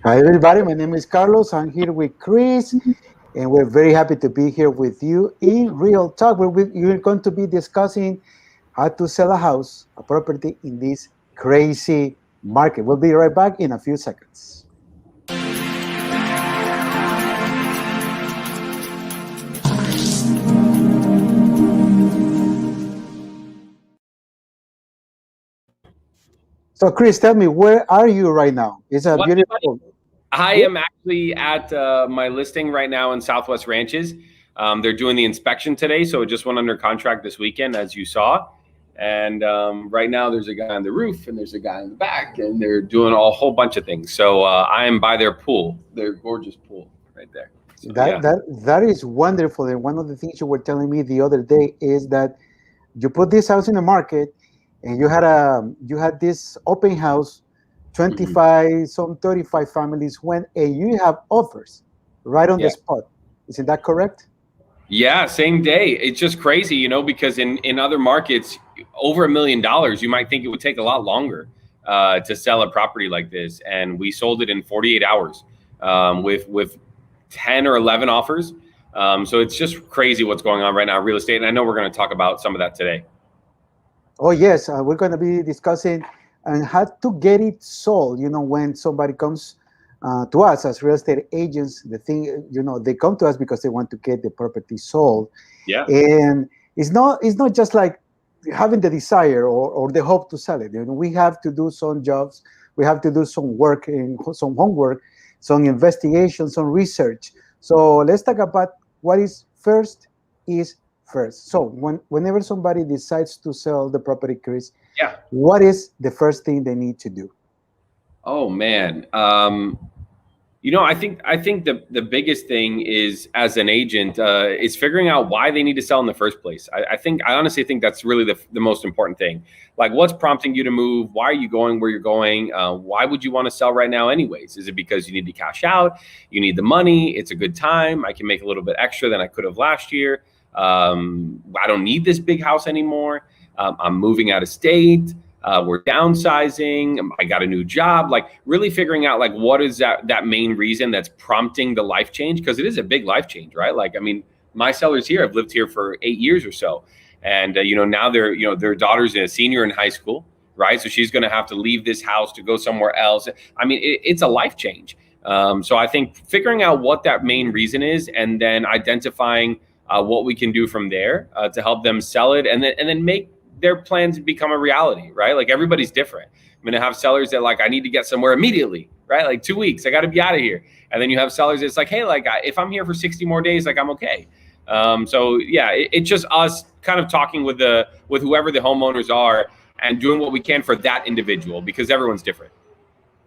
Hi, everybody. My name is Carlos. I'm here with Chris, and we're very happy to be here with you in Real Talk. You're going to be discussing how to sell a house, a property in this crazy market. We'll be right back in a few seconds. So, Chris, tell me, where are you right now? It's a beautiful. I am actually at my listing right now in Southwest Ranches. They're doing the inspection today, so it just went under contract this weekend, as you saw. And right now there's a guy on the roof and there's a guy in the back, and they're doing a whole bunch of things. So I am by their pool, their gorgeous pool right there. So, That is wonderful. And one of the things you were telling me the other day is that you put this house in the market, and you had this open house, 25 some 35 families went, and you have offers right on the spot. Isn't that correct? Yeah, same day. It's just crazy, because in other markets, over $1 million, you might think it would take a lot longer to sell a property like this. And we sold it in 48 hours with 10 or 11 offers. So it's just crazy what's going on right now in real estate. And I know we're going to talk about some of that today. Oh, yes. We're going to be discussing and how to get it sold. When somebody comes to us as real estate agents, they come to us because they want to get the property sold. Yeah. And it's not just like having the desire or the hope to sell it. We have to do some jobs. We have to do some work and some homework, some investigation, some research. So let's talk about what is first. So whenever somebody decides to sell the property, Chris, what is the first thing they need to do? Oh man, I think the biggest thing is, as an agent, is figuring out why they need to sell in the first place. I honestly think that's really the most important thing. Like, what's prompting you to move? Why are you going where you're going? Why would you want to sell right now anyways? Is it because you need to cash out? You need the money? It's a good time. I can make a little bit extra than I could have last year. I don't need this big house anymore. I'm moving out of state. We're downsizing. I got a new job. Like, really figuring out, like, what is that main reason that's prompting the life change? Because it is a big life change, right? Like, I mean, my sellers here have lived here for 8 years or so. And, now their daughter's a senior in high school, right? So she's going to have to leave this house to go somewhere else. I mean, it's a life change. So I think figuring out what that main reason is, and then identifying what we can do from there to help them sell it, and then make their plans become a reality, right? Like, everybody's different. I'm going to have sellers that, like, I need to get somewhere immediately, right? Like 2 weeks, I got to be out of here. And then you have sellers that's like, hey, like, if I'm here for 60 more days, like, I'm okay. So yeah, it's just us kind of talking with whoever the homeowners are and doing what we can for that individual, because everyone's different.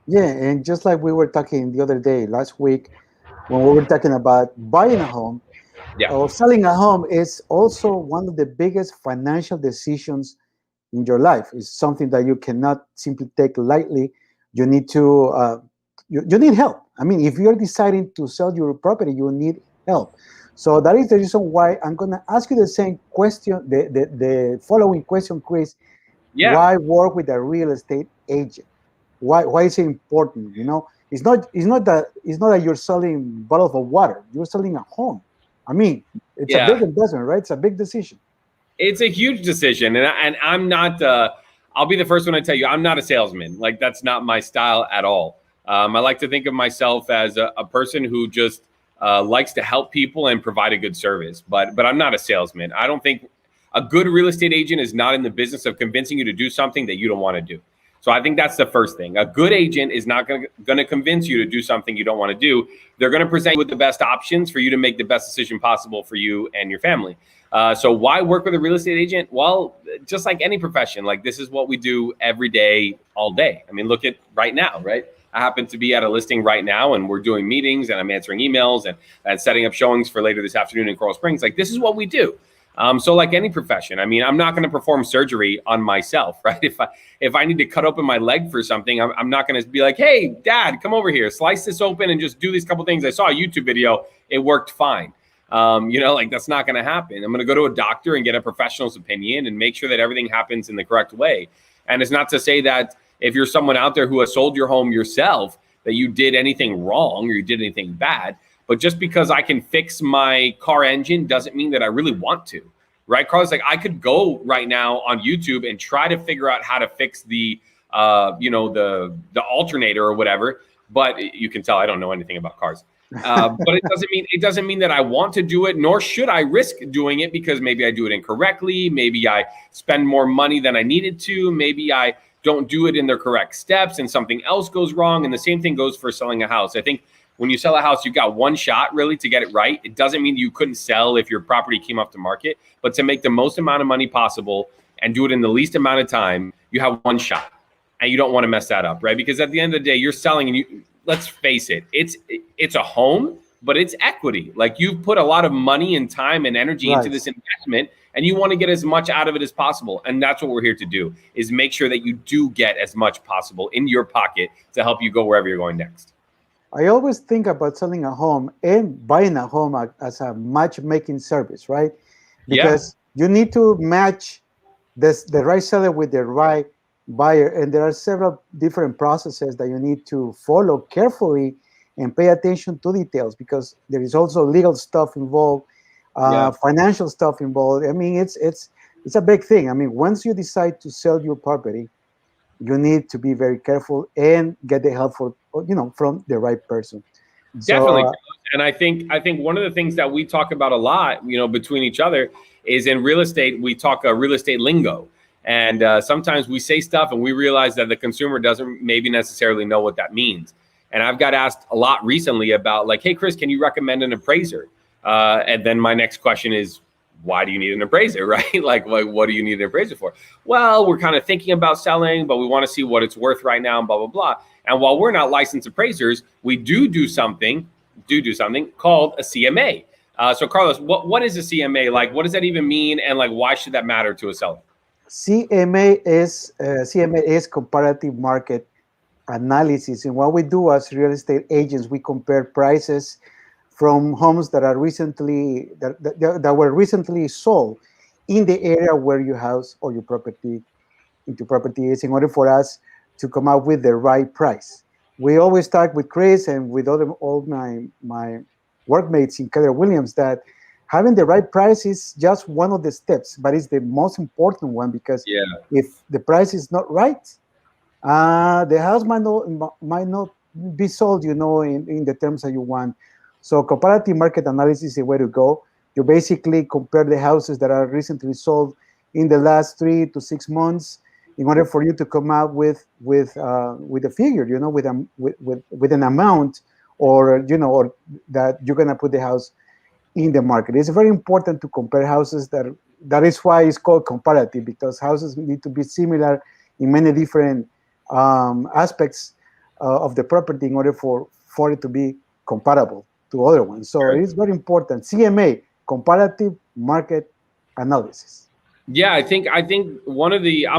Yeah, and just like we were talking the other day, last week, when we were talking about buying a home, or selling a home is also one of the biggest financial decisions in your life. It's something that you cannot simply take lightly. You need to, you need help. I mean, if you're deciding to sell your property, you need help. So that is the reason why I'm going to ask you the same question, the following question, Chris. Yeah. Why work with a real estate agent? Why is it important? It's not that you're selling bottles of water. You're selling a home. I mean, it's a big investment, right? It's a big decision. It's a huge decision. And I'm not, I'll be the first one to tell you, I'm not a salesman. Like, that's not my style at all. I like to think of myself as a person who just likes to help people and provide a good service. But I'm not a salesman. I don't think a good real estate agent is not in the business of convincing you to do something that you don't want to do. So I think that's the first thing. A good agent is not going to convince you to do something you don't want to do. They're going to present you with the best options for you to make the best decision possible for you and your family. So why work with a real estate agent? Well, just like any profession, like, this is what we do every day, all day. I mean, look at right now, right? I happen to be at a listing right now, and we're doing meetings, and I'm answering emails and setting up showings for later this afternoon in Coral Springs. Like, this is what we do. So like any profession, I mean, I'm not going to perform surgery on myself, right? If I need to cut open my leg for something, I'm not going to be like, hey, Dad, come over here, slice this open and just do these couple things. I saw a YouTube video. It worked fine. Like, that's not going to happen. I'm going to go to a doctor and get a professional's opinion and make sure that everything happens in the correct way. And it's not to say that if you're someone out there who has sold your home yourself, that you did anything wrong or you did anything bad. But just because I can fix my car engine doesn't mean that I really want to, right? Carlos, like I could go right now on YouTube and try to figure out how to fix the the alternator or whatever. But you can tell I don't know anything about cars. But it doesn't mean that I want to do it, nor should I risk doing it, because maybe I do it incorrectly. Maybe I spend more money than I needed to. Maybe I don't do it in the correct steps and something else goes wrong. And the same thing goes for selling a house. I think when you sell a house, you've got one shot really to get it right. It doesn't mean you couldn't sell if your property came off the market, but to make the most amount of money possible and do it in the least amount of time, you have one shot and you don't want to mess that up, right? Because at the end of the day, you're selling and let's face it, it's a home, but it's equity. Like you've put a lot of money and time and energy into this investment, and you want to get as much out of it as possible. And that's what we're here to do, is make sure that you do get as much possible in your pocket to help you go wherever you're going next. I always think about selling a home and buying a home as a matchmaking service, right? Because you need to match the right seller with the right buyer, and there are several different processes that you need to follow carefully and pay attention to details, because there is also legal stuff involved, financial stuff involved. I mean, it's a big thing. I mean, once you decide to sell your property, you need to be very careful and get the help from the right person. Definitely. And I think one of the things that we talk about a lot, between each other, is in real estate, we talk real estate lingo. And sometimes we say stuff and we realize that the consumer doesn't maybe necessarily know what that means. And I've got asked a lot recently about like, hey, Chris, can you recommend an appraiser? And then my next question is, why do you need an appraiser, right? like, what do you need an appraiser for? Well, we're kind of thinking about selling, but we want to see what it's worth right now and blah, blah, blah. And while we're not licensed appraisers, we do something called a CMA. So Carlos, what is a CMA? Like, what does that even mean? And like, why should that matter to a seller? CMA is comparative market analysis, and what we do as real estate agents, we compare prices from homes that are that were recently sold in the area where your house or your property is, in order for us to come up with the right price. We always talk with Chris and with all my workmates in Keller Williams that having the right price is just one of the steps, but it's the most important one, because if the price is not right, the house might not be sold, in the terms that you want. So comparative market analysis is the way to go. You basically compare the houses that are recently sold in the last 3 to 6 months, in order for you to come out with a figure, with an amount, or that you're gonna put the house in the market. It's very important to compare houses. That is why it's called comparative, because houses need to be similar in many different aspects of the property in order for it to be comparable to other ones. So it's very important. CMA, comparative market analysis. Yeah, I think I'm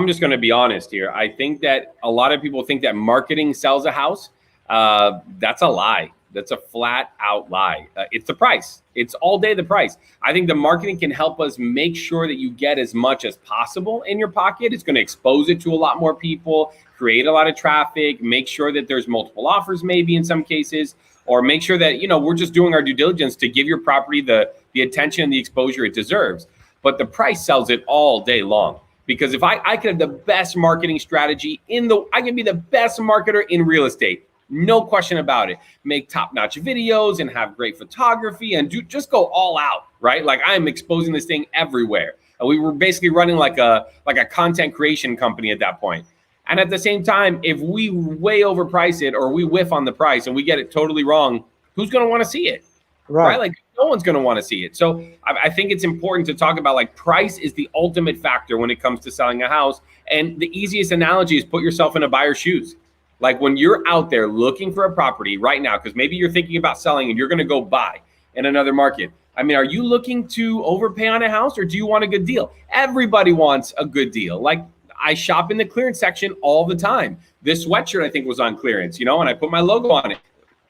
just going to be honest here. I think that a lot of people think that marketing sells a house. That's a lie. That's a flat out lie. It's the price. It's all day the price. I think the marketing can help us make sure that you get as much as possible in your pocket. It's going to expose it to a lot more people, create a lot of traffic, make sure that there's multiple offers maybe in some cases, or make sure that, we're just doing our due diligence to give your property the attention and the exposure it deserves. But the price sells it all day long. Because if I could have the best marketing strategy I can be the best marketer in real estate. No question about it. Make top-notch videos and have great photography and just go all out, right? Like I am exposing this thing everywhere. And we were basically running like a content creation company at that point. And at the same time, if we way overprice it or we whiff on the price and we get it totally wrong, who's going to want to see it? Right? Like no one's going to want to see it. So I think it's important to talk about like price is the ultimate factor when it comes to selling a house. And the easiest analogy is put yourself in a buyer's shoes. Like when you're out there looking for a property right now, because maybe you're thinking about selling and you're going to go buy in another market. I mean, are you looking to overpay on a house, or do you want a good deal? Everybody wants a good deal. Like I shop in the clearance section all the time. This sweatshirt I think was on clearance, and I put my logo on it.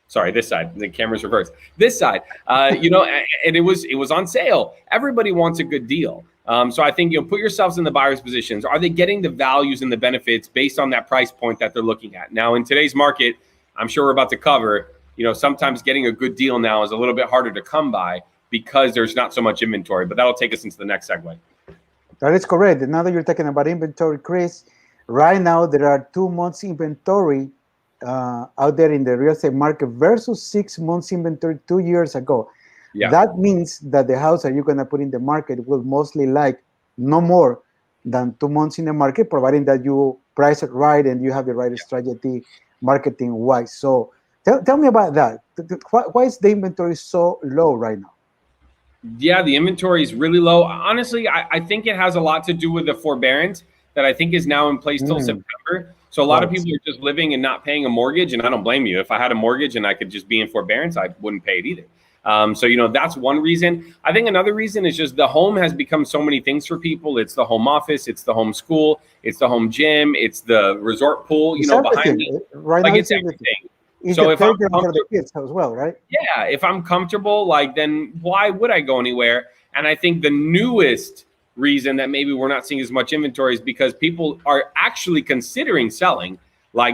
Sorry, this side. The camera's reversed. This side, and it was on sale. Everybody wants a good deal. So I think put yourselves in the buyer's positions. Are they getting the values and the benefits based on that price point that they're looking at? Now, in today's market, I'm sure we're about to cover, sometimes getting a good deal now is a little bit harder to come by because there's not so much inventory. But that'll take us into the next segue. That is correct. Now that you're talking about inventory, Chris, right now there are 2 months inventory out there in the real estate market versus 6 months inventory 2 years ago. Yeah. That means that the house that you're going to put in the market will mostly like no more than 2 months in the market, providing that you price it right and you have the right strategy marketing wise. So tell me about that. Why is the inventory so low right now? Yeah, the inventory is really low. Honestly, I think it has a lot to do with the forbearance that I think is now in place till September. So a lot of people are just living and not paying a mortgage, and I don't blame you. If I had a mortgage and I could just be in forbearance, I wouldn't pay it either. So, that's one reason. I think another reason is just the home has become so many things for people. It's the home office, it's the home school, it's the home gym, it's the resort pool, behind me. Right now, it's everything. It's so the if I'm for the kids as well, right? Yeah, if I'm comfortable, then why would I go anywhere? And I think the newest reason that maybe we're not seeing as much inventory is because people are actually considering selling.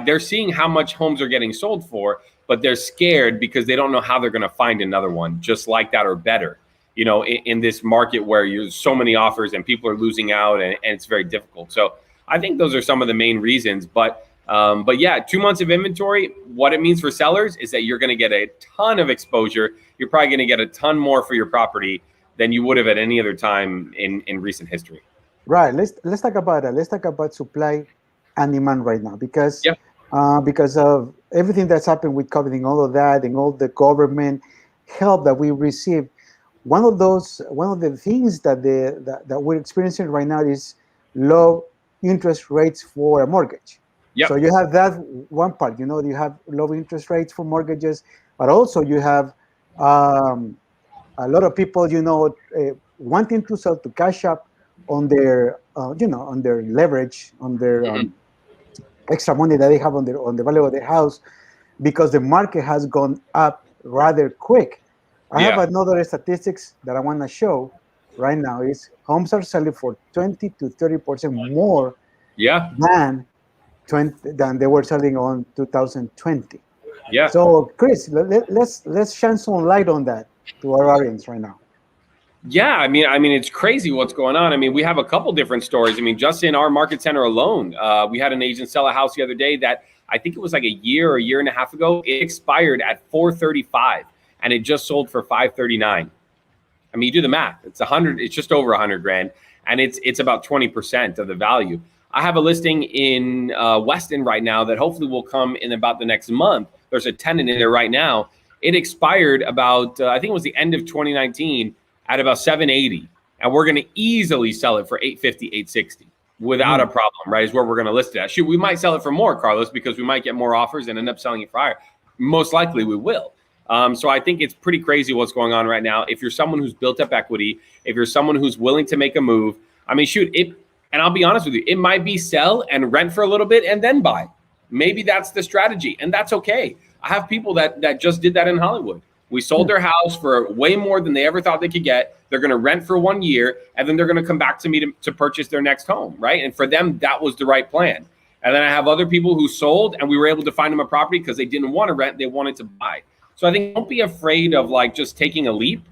They're seeing how much homes are getting sold for, but they're scared because they don't know how they're going to find another one just like that or better, in this market where there's so many offers and people are losing out and it's very difficult. So I think those are some of the main reasons. But yeah, 2 months of inventory, what it means for sellers is that you're going to get a ton of exposure. You're probably going to get a ton more for your property than you would have at any other time in recent history. Right. Let's talk about that. Let's talk about supply and demand right now because of everything that's happened with COVID and all of that and all the government help that we receive. One of the things that we're experiencing right now is low interest rates for a mortgage. Yep. So you have that one part, you have low interest rates for mortgages, but also you have a lot of people, wanting to sell to cash up on their, on their leverage, on their extra money that they have on the value of the house, because the market has gone up rather quick. I have another statistics that I want to show right now is homes are selling for 20 to 30% more than they were selling on 2020. Yeah. So Chris, let's shine some light on that to our audience right now. Yeah, I mean, it's crazy what's going on. I mean, we have a couple different stories. I mean, just in our market center alone, we had an agent sell a house the other day that I think it was like a year or a year and a half ago. It expired at $435, and it just sold for $539. I mean, you do the math. It's just over $100,000, and it's about 20% of the value. I have a listing in Weston right now that hopefully will come in about the next month. There's a tenant in there right now. It expired about I think it was the end of 2019. At about $780, and we're going to easily sell it for $850, $860 without a problem, right? Is where we're going to list it at. Shoot, we might sell it for more, Carlos, because we might get more offers and end up selling it for higher. Most likely we will. So I think it's pretty crazy what's going on right now. If you're someone who's built up equity, if you're someone who's willing to make a move, I mean, and I'll be honest with you, it might be sell and rent for a little bit and then buy. Maybe that's the strategy, and that's okay. I have people that just did that in Hollywood. We sold their house for way more than they ever thought they could get. They're going to rent for 1 year, and then they're going to come back to me to purchase their next home, right? And for them, that was the right plan. And then I have other people who sold, and we were able to find them a property because they didn't want to rent, they wanted to buy. So I think don't be afraid of just taking a leap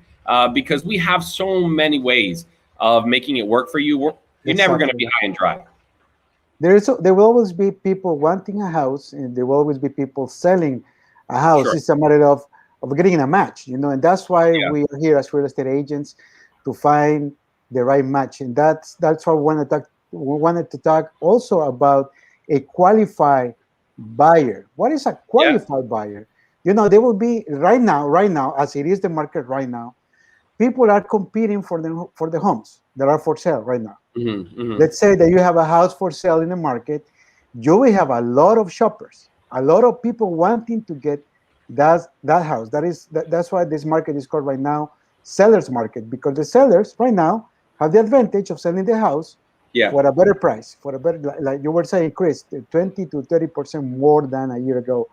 because we have so many ways of making it work for you. You're never going to be high and dry. There will always be people wanting a house, and there will always be people selling a house. Sure. It's a matter of getting a match, and that's why we are here as real estate agents to find the right match. And that's why we wanted to talk also about a qualified buyer. What is a qualified buyer? There will be right now, as it is the market right now, people are competing for the homes that are for sale right now. Let's say that you have a house for sale in the market. You will have a lot of shoppers, a lot of people wanting to get that house. That's why this market is called right now seller's market, because the sellers right now have the advantage of selling the house for a better price, for a better, like you were saying, Chris, 20 to 30% more than a year ago.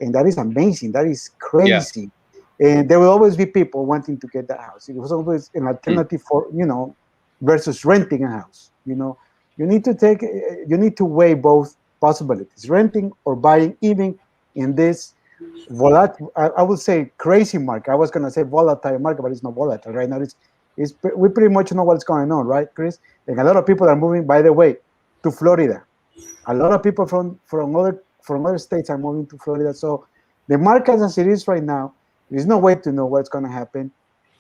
And that is amazing. That is crazy. And there will always be people wanting to get that house. It was always an alternative for, versus renting a house. You need to weigh both possibilities, renting or buying, even in this I would say crazy market. I was gonna say volatile market, but it's not volatile right now. We pretty much know what's going on, right, Chris? And a lot of people are moving. By the way, to Florida. A lot of people from other states are moving to Florida. So the market as it is right now, there's no way to know what's going to happen.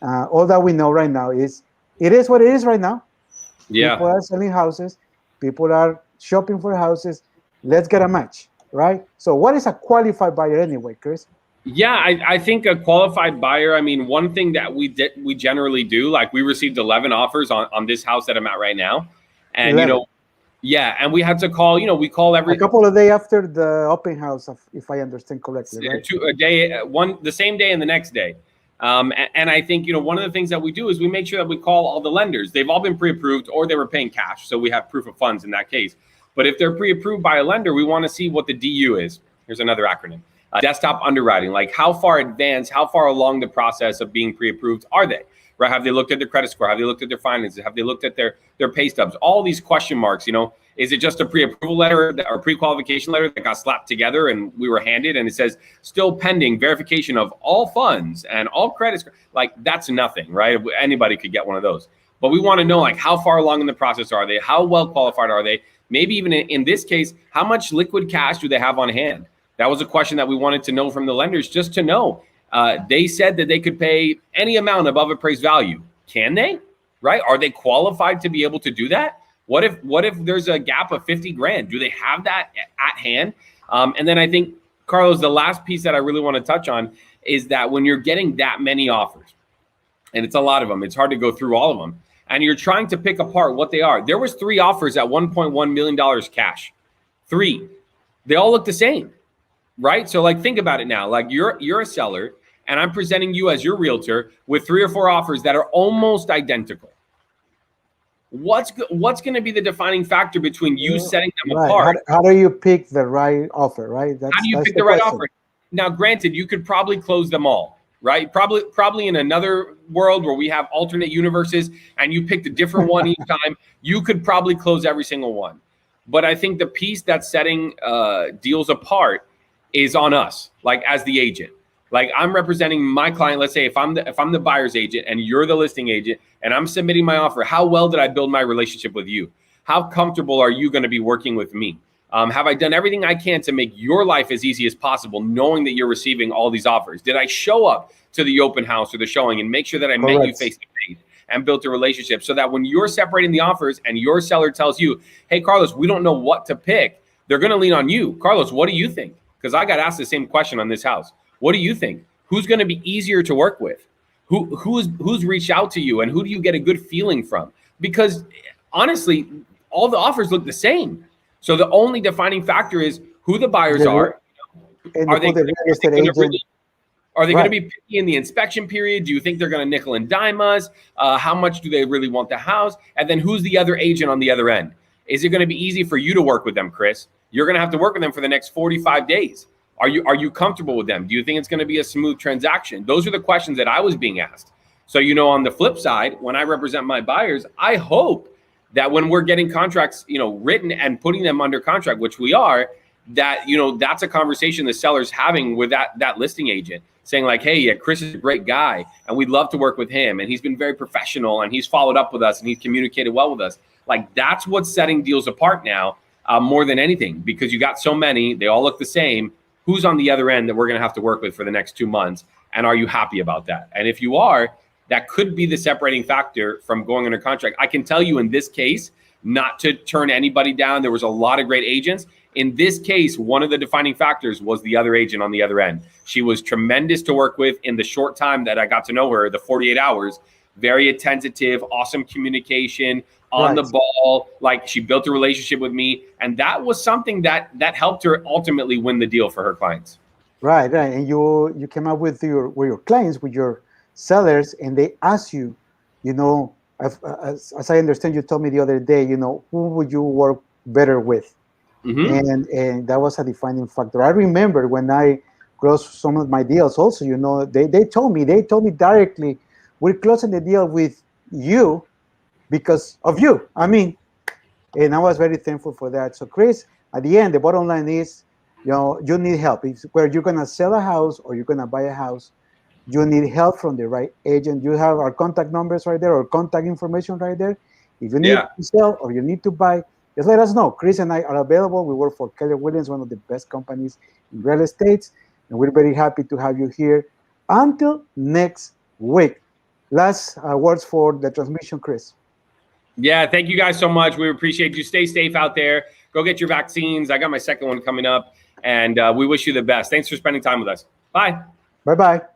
All that we know right now is it is what it is right now. People Yeah. are selling houses. People are shopping for houses. Let's get a match, right? So what is a qualified buyer anyway, Chris? Yeah, I think a qualified buyer. I mean, one thing that we generally do, like we received 11 offers on this house that I'm at right now, and 11. yeah, and we had to call. We call A every couple of days after the open house, if I understand correctly, right? a day, the same day and the next day. And I think one of the things that we do is we make sure that we call all the lenders. They've all been pre-approved or they were paying cash, so we have proof of funds in that case. But if they're pre-approved by a lender, we want to see what the DU is. Here's another acronym: desktop underwriting. Like how far advanced, how far along the process of being pre-approved are they? Right? Have they looked at their credit score? Have they looked at their finances? Have they looked at their pay stubs? All these question marks. Is it just a pre-approval letter or pre-qualification letter that got slapped together and we were handed and it says still pending verification of all funds and all credits? Like that's nothing, right? Anybody could get one of those. But we want to know like how far along in the process are they? How well qualified are they? Maybe even in this case, how much liquid cash do they have on hand? That was a question that we wanted to know from the lenders, just to know. They said that they could pay any amount above appraised value. Can they? Right? Are they qualified to be able to do that? What if there's a gap of 50 grand? Do they have that at hand? And then I think, Carlos, the last piece that I really want to touch on is that when you're getting that many offers, and it's a lot of them, it's hard to go through all of them, and you're trying to pick apart what they are. There was 3 offers at $1.1 million cash. 3. They all look the same, right? So like think about it now. Like you're a seller, and I'm presenting you as your realtor with 3 or 4 offers that are almost identical. What's going to be the defining factor between you setting them apart? How do you pick the right offer, right? How do you pick the right offer? Now, granted, you could probably close them all, right? Probably in another world where we have alternate universes and you picked a different one each time, you could probably close every single one. But I think the piece that's setting deals apart is on us, like as the agent. Like I'm representing my client. Let's say if I'm the buyer's agent and you're the listing agent and I'm submitting my offer, how well did I build my relationship with you? How comfortable are you going to be working with me? Have I done everything I can to make your life as easy as possible, knowing that you're receiving all these offers? Did I show up to the open house or the showing and make sure that I met you face to face and built a relationship so that when you're separating the offers and your seller tells you, hey, Carlos, we don't know what to pick, they're going to lean on you. Carlos, what do you think? Because I got asked the same question on this house. What do you think? Who's going to be easier to work with? Who's reached out to you, and who do you get a good feeling from? Because honestly, all the offers look the same. So the only defining factor is who the buyers are. Are they going to be picky in the inspection period? Do you think they're going to nickel and dime us? How much do they really want the house? And then who's the other agent on the other end? Is it going to be easy for you to work with them, Chris? You're going to have to work with them for the next 45 days. Are you comfortable with them? Do you think it's going to be a smooth transaction? Those are the questions that I was being asked. So, on the flip side, when I represent my buyers, I hope that when we're getting contracts, written and putting them under contract, which we are, that, that's a conversation the seller's having with that listing agent, saying like, hey, yeah, Chris is a great guy and we'd love to work with him. And he's been very professional and he's followed up with us and he's communicated well with us. Like that's what's setting deals apart now more than anything, because you got so many, they all look the same. Who's on the other end that we're going to have to work with for the next 2 months? And are you happy about that? And if you are, that could be the separating factor from going under contract. I can tell you in this case, not to turn anybody down, there was a lot of great agents. In this case, one of the defining factors was the other agent on the other end. She was tremendous to work with in the short time that I got to know her, the 48 hours, very attentive, awesome communication, on the ball, like she built a relationship with me. And that was something that helped her ultimately win the deal for her clients. Right. And you came up with your clients, with your sellers, and they ask you, as I understand, you told me the other day, who would you work better with? Mm-hmm. And that was a defining factor. I remember when I closed some of my deals also, they told me directly, we're closing the deal with you because of you. And I was very thankful for that. So Chris, at the end, the bottom line is you need help. It's where you're gonna sell a house or you're gonna buy a house, you need help from the right agent. You have our contact numbers right there or contact information right there. If you need Yeah. to sell or you need to buy, just let us know. Chris and I are available. We work for Keller Williams, one of the best companies in real estate, and we're very happy to have you here. Until next week. Last words for the transmission, Chris. Yeah, thank you guys so much. We appreciate you. Stay safe out there. Go get your vaccines. I got my second one coming up, and we wish you the best. Thanks for spending time with us. Bye. Bye-bye.